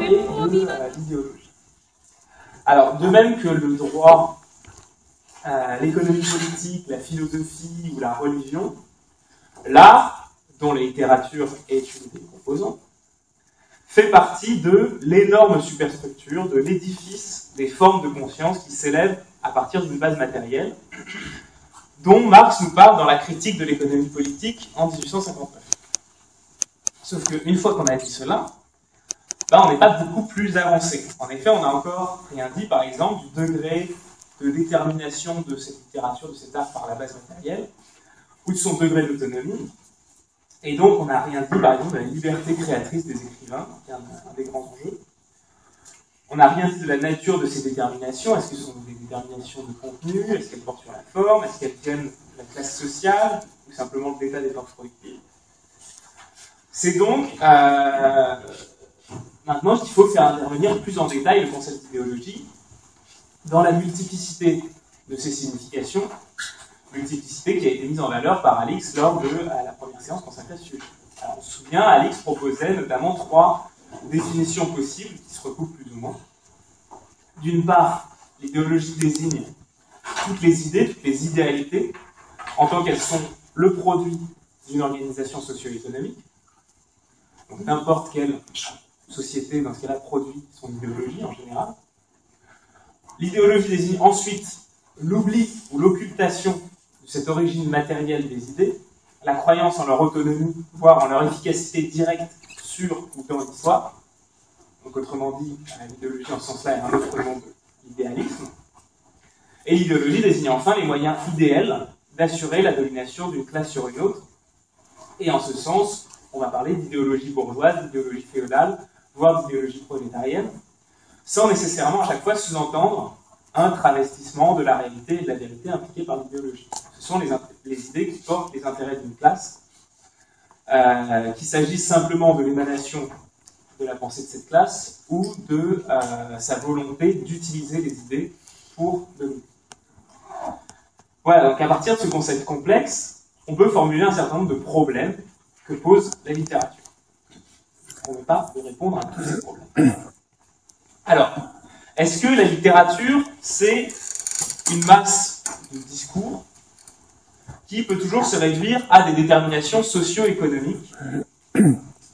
et de l'idéologie. Alors, de même que le droit, l'économie politique, la philosophie ou la religion, l'art, dont la littérature est une des composantes, fait partie de l'énorme superstructure, de l'édifice des formes de conscience qui s'élèvent à partir d'une base matérielle, dont Marx nous parle dans la critique de l'économie politique en 1859. Sauf qu'une fois qu'on a dit cela, on n'est pas beaucoup plus avancé. En effet, on n'a encore rien dit, par exemple, du degré de détermination de cette littérature, de cet art par la base matérielle, ou de son degré d'autonomie. Et donc, on n'a rien dit, par exemple, de la liberté créatrice des écrivains, qui est un des grands enjeux. On n'a rien dit de la nature de ces déterminations. Est-ce que ce sont des déterminations de contenu? Est-ce qu'elles portent sur la forme? Est-ce qu'elles viennent de la classe sociale? Ou simplement de l'état des forces productives? C'est donc maintenant qu'il faut faire intervenir plus en détail le concept d'idéologie dans la multiplicité de ses significations, multiplicité qui a été mise en valeur par Alix lors de la première séance consacrée à ce sujet. Alors, on se souvient, Alix proposait notamment 3 définitions possibles qui se recoupent plus ou moins. D'une part, l'idéologie désigne toutes les idées, toutes les idéalités, en tant qu'elles sont le produit d'une organisation socio-économique. Donc n'importe quelle société, dans ce cas-là, produit son idéologie en général. L'idéologie désigne ensuite l'oubli ou l'occultation de cette origine matérielle des idées, la croyance en leur autonomie, voire en leur efficacité directe sur ou dans l'histoire. Donc autrement dit, l'idéologie en ce sens-là est un autre nom de l'idéalisme. Et l'idéologie désigne enfin les moyens idéals d'assurer la domination d'une classe sur une autre. Et en ce sens, on va parler d'idéologie bourgeoise, d'idéologie féodale, voire d'idéologie prolétarienne, sans nécessairement à chaque fois sous-entendre un travestissement de la réalité et de la vérité impliquée par l'idéologie. Ce sont les idées qui portent les intérêts d'une classe, qu'il s'agisse simplement de l'émanation de la pensée de cette classe ou de sa volonté d'utiliser les idées pour dominer. Voilà, donc à partir de ce concept complexe, on peut formuler un certain nombre de problèmes que pose la littérature. On ne peut pas répondre à tous ces problèmes. Alors, est-ce que la littérature, c'est une masse de discours qui peut toujours se réduire à des déterminations socio-économiques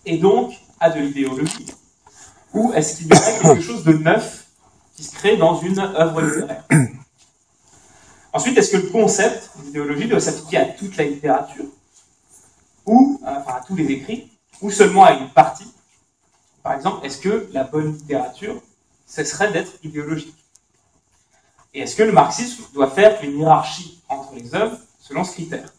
et donc à de l'idéologie? Ou est-ce qu'il y aurait quelque chose de neuf qui se crée dans une œuvre littéraire? Ensuite, est-ce que le concept d'idéologie doit s'appliquer à toute la littérature, ou à tous les écrits, ou seulement à une partie? Par exemple, est-ce que la bonne littérature cesserait d'être idéologique? Et est-ce que le marxisme doit faire une hiérarchie entre les œuvres selon ce critère?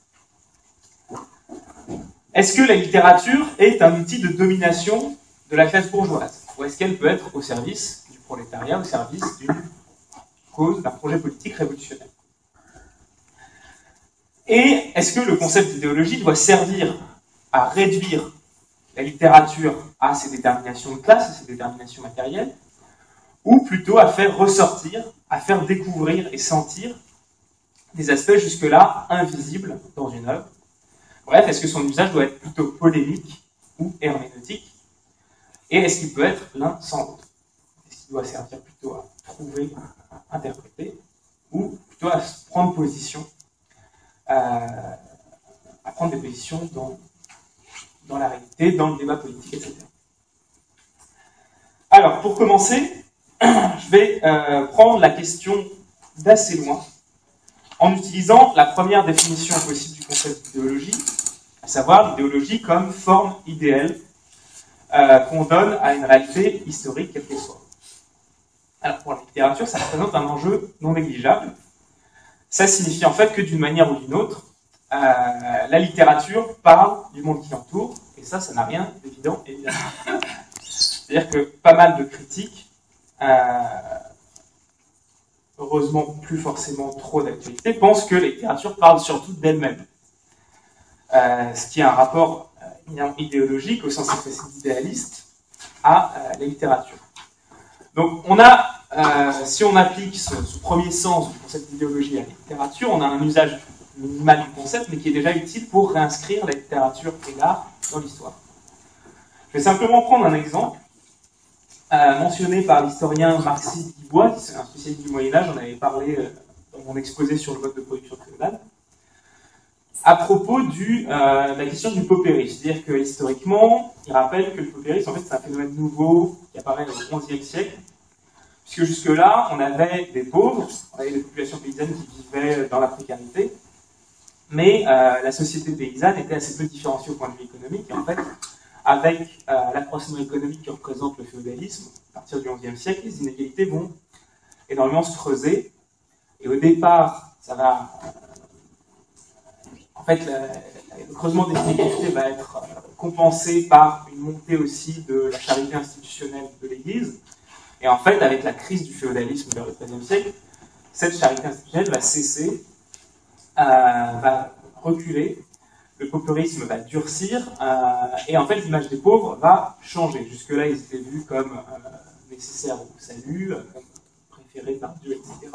Est-ce que la littérature est un outil de domination de la classe bourgeoise? Ou est-ce qu'elle peut être au service du prolétariat, au service d'une cause, d'un projet politique révolutionnaire? Et est-ce que le concept d'idéologie doit servir à réduire la littérature à ses déterminations de classe, à ses déterminations matérielles, ou plutôt à faire ressortir, à faire découvrir et sentir des aspects jusque-là invisibles dans une œuvre? Bref, est-ce que son usage doit être plutôt polémique ou herméneutique? Et est-ce qu'il peut être l'un sans l'autre? Est-ce qu'il doit servir plutôt à trouver, à interpréter, ou plutôt à prendre position, à prendre des positions dans la réalité, dans le débat politique, etc. Alors, pour commencer, je vais prendre la question d'assez loin, en utilisant la première définition possible du concept d'idéologie, à savoir l'idéologie comme forme idéale qu'on donne à une réalité historique, quelle qu'elle soit. Alors, pour la littérature, ça représente un enjeu non négligeable. Ça signifie en fait que d'une manière ou d'une autre, la littérature parle du monde qui l'entoure, et ça n'a rien d'évident, évidemment. C'est-à-dire que pas mal de critiques, heureusement plus forcément trop d'actualité, pensent que la littérature parle surtout d'elle-même. Ce qui est un rapport idéologique, au sens explicite idéaliste, à la littérature. Donc on a, si on applique ce premier sens du concept d'idéologie à la littérature, on a un usage minimal du concept, mais qui est déjà utile pour réinscrire la littérature et l'art dans l'histoire. Je vais simplement prendre un exemple mentionné par l'historien marxiste Guibois, qui est un spécialiste du Moyen-Âge, j'en avais parlé dans mon exposé sur le mode de production féodale, à propos de la question du paupérisme. C'est-à-dire que historiquement, il rappelle que le paupérisme, en fait, c'est un phénomène nouveau qui apparaît au XIe siècle, puisque jusque-là, on avait des pauvres, on avait des populations paysannes qui vivaient dans la précarité, mais la société paysanne était assez peu différenciée au point de vue économique, et en fait, avec l'accroissement économique qui représente le féodalisme, à partir du XIe siècle, les inégalités vont énormément se creuser, et au départ, ça va... En fait, le creusement des inégalités va être compensé par une montée aussi de la charité institutionnelle de l'Église. Et en fait, avec la crise du féodalisme vers le XIIIe siècle, cette charité institutionnelle va cesser, va reculer, le paupérisme va durcir, et en fait, l'image des pauvres va changer. Jusque-là, ils étaient vus comme nécessaires au salut, comme préférés par Dieu, etc.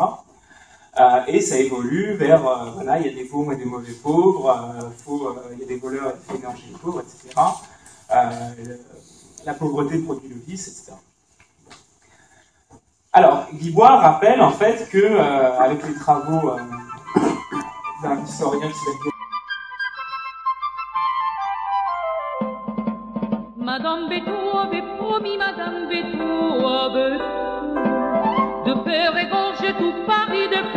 Et ça évolue vers, voilà, il y a des bons et des mauvais pauvres, il y a des voleurs et des fainéants chez les pauvres, etc. La pauvreté produit le vice, etc. Alors, Guibois rappelle en fait que, avec les travaux d'un historien qui s'appelle Madame Bétou avait promis, Madame Bétou avait de faire égorger tout Paris de